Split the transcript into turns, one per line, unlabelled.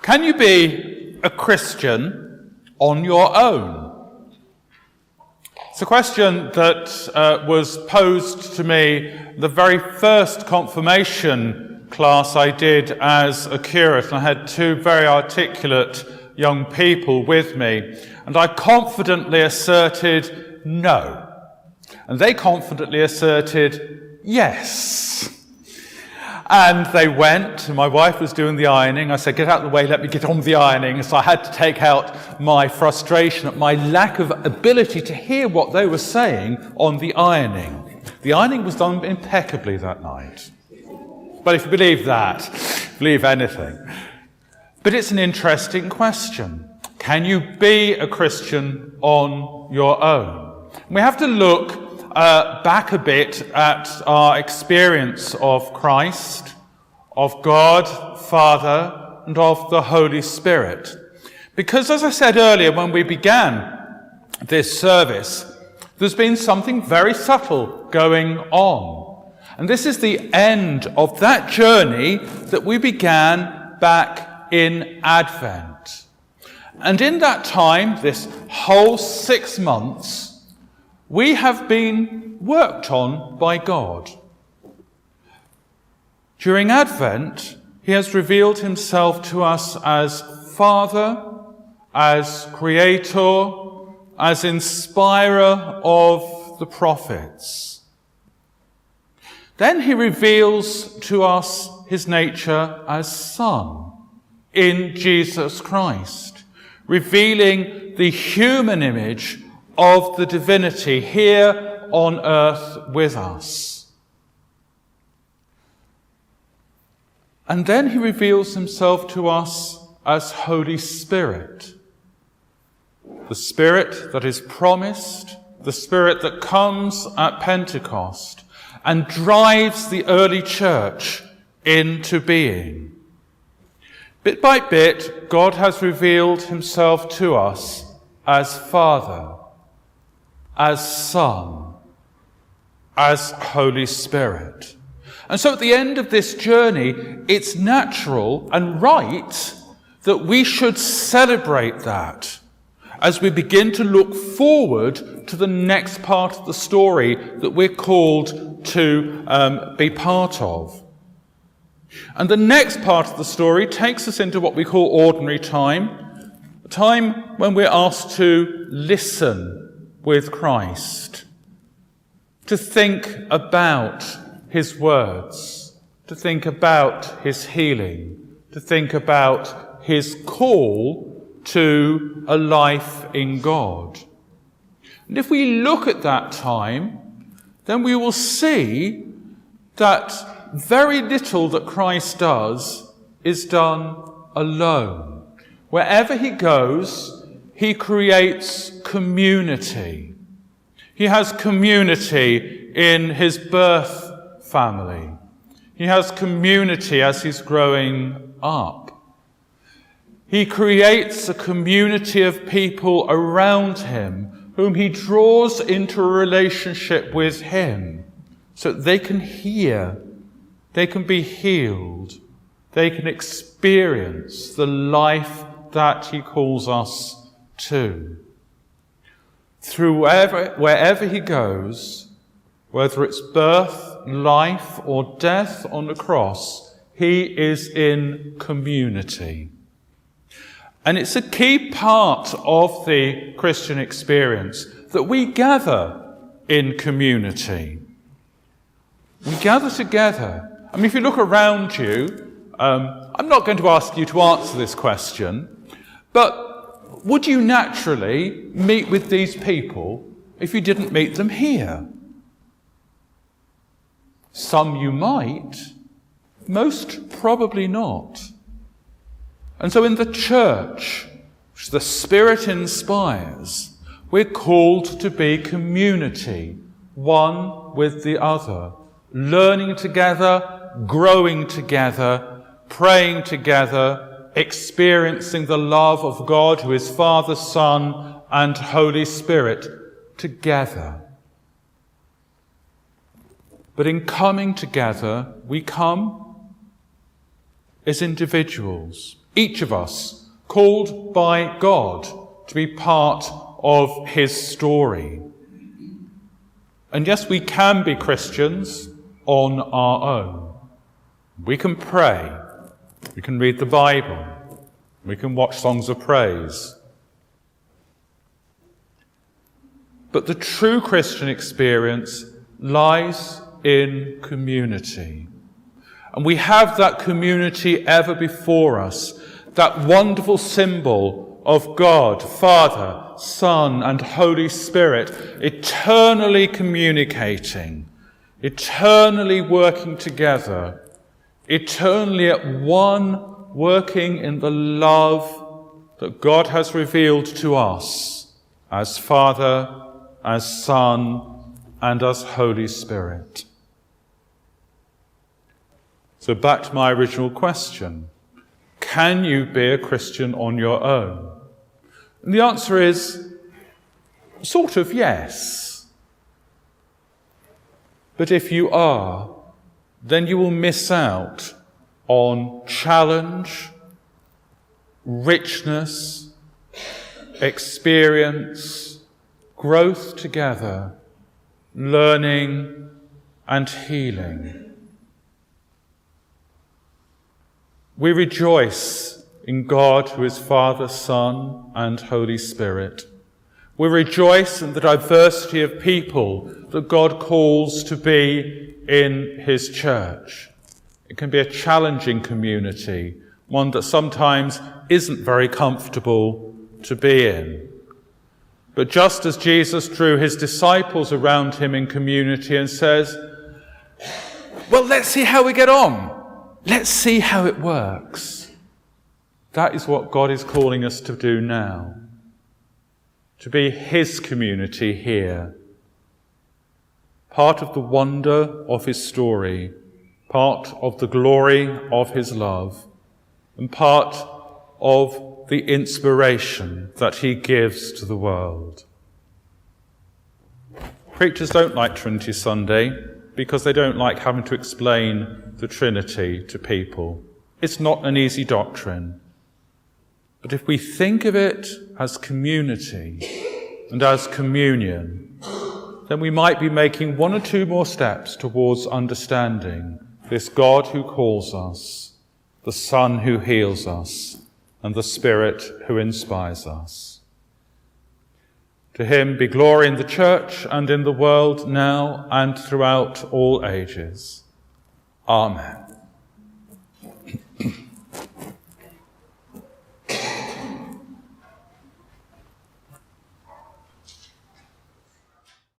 Can you be a Christian on your own? It's a question that was posed to me the very first confirmation class I did as a curate, and I had two very articulate young people with me, and I confidently asserted no. And they confidently asserted yes. And they went, and my wife was doing the ironing. I said, get out of the way, let me get on with the ironing. So I had to take out my frustration at my lack of ability to hear what they were saying on the ironing. The ironing was done impeccably that night. But if you believe that, believe anything. But it's an interesting question. Can you be a Christian on your own? We have to look back a bit at our experience of Christ, of God, Father, and of the Holy Spirit. Because, as I said earlier when we began this service, there's been something very subtle going on. And this is the end of that journey that we began back in Advent. And in that time, this whole 6 months, we have been worked on by God. During Advent, he has revealed himself to us as Father, as Creator, as Inspirer of the prophets. Then he reveals to us his nature as Son in Jesus Christ, revealing the human image of the divinity here on earth with us. And then he reveals himself to us as Holy Spirit, the Spirit that is promised, the Spirit that comes at Pentecost and drives the early church into being. Bit by bit, God has revealed himself to us as Father, as Son, as Holy Spirit. And so at the end of this journey, it's natural and right that we should celebrate that as we begin to look forward to the next part of the story that we're called to be part of. And the next part of the story takes us into what we call ordinary time, a time when we're asked to listen with Christ, to think about his words, to think about his healing, to think about his call to a life in God. And if we look at that time, then we will see that very little that Christ does is done alone. Wherever he goes, he creates community. He has community in his birth family. He has community as he's growing up. He creates a community of people around him whom he draws into a relationship with him so that they can hear, they can be healed, they can experience the life that he calls us to. Through wherever he goes, whether it's birth, life, or death on the cross, he is in community. And it's a key part of the Christian experience that we gather in community. We gather together. I mean, if you look around you, I'm not going to ask you to answer this question, but would you naturally meet with these people if you didn't meet them here? Some you might, most probably not. And so in the church, which the Spirit inspires, we're called to be community, one with the other, learning together, growing together, praying together, experiencing the love of God, who is Father, Son, and Holy Spirit, together. But in coming together, we come as individuals. Each of us called by God to be part of his story. And yes, we can be Christians on our own. We can pray, we can read the Bible, we can watch songs of praise. But the true Christian experience lies in community. And we have that community ever before us, that wonderful symbol of God, Father, Son, and Holy Spirit, eternally communicating, eternally working together, eternally at one, working in the love that God has revealed to us as Father, as Son, and as Holy Spirit. So back to my original question. Can you be a Christian on your own? And the answer is sort of yes. But if you are, then you will miss out on challenge, richness, experience, growth together, learning and healing. We rejoice in God who is Father, Son, and Holy Spirit. We rejoice in the diversity of people that God calls to be in his church. It can be a challenging community, one that sometimes isn't very comfortable to be in. But just as Jesus drew his disciples around him in community and says, well, let's see how we get on. Let's see how it works. That is what God is calling us to do now. To be his community here. Part of the wonder of his story, part of the glory of his love, and part of the inspiration that he gives to the world. Preachers don't like Trinity Sunday because they don't like having to explain the Trinity to people. It's not an easy doctrine. But if we think of it as community and as communion, then we might be making one or two more steps towards understanding this God who calls us, the Son who heals us, and the Spirit who inspires us. To him be glory in the church and in the world now and throughout all ages. Amen.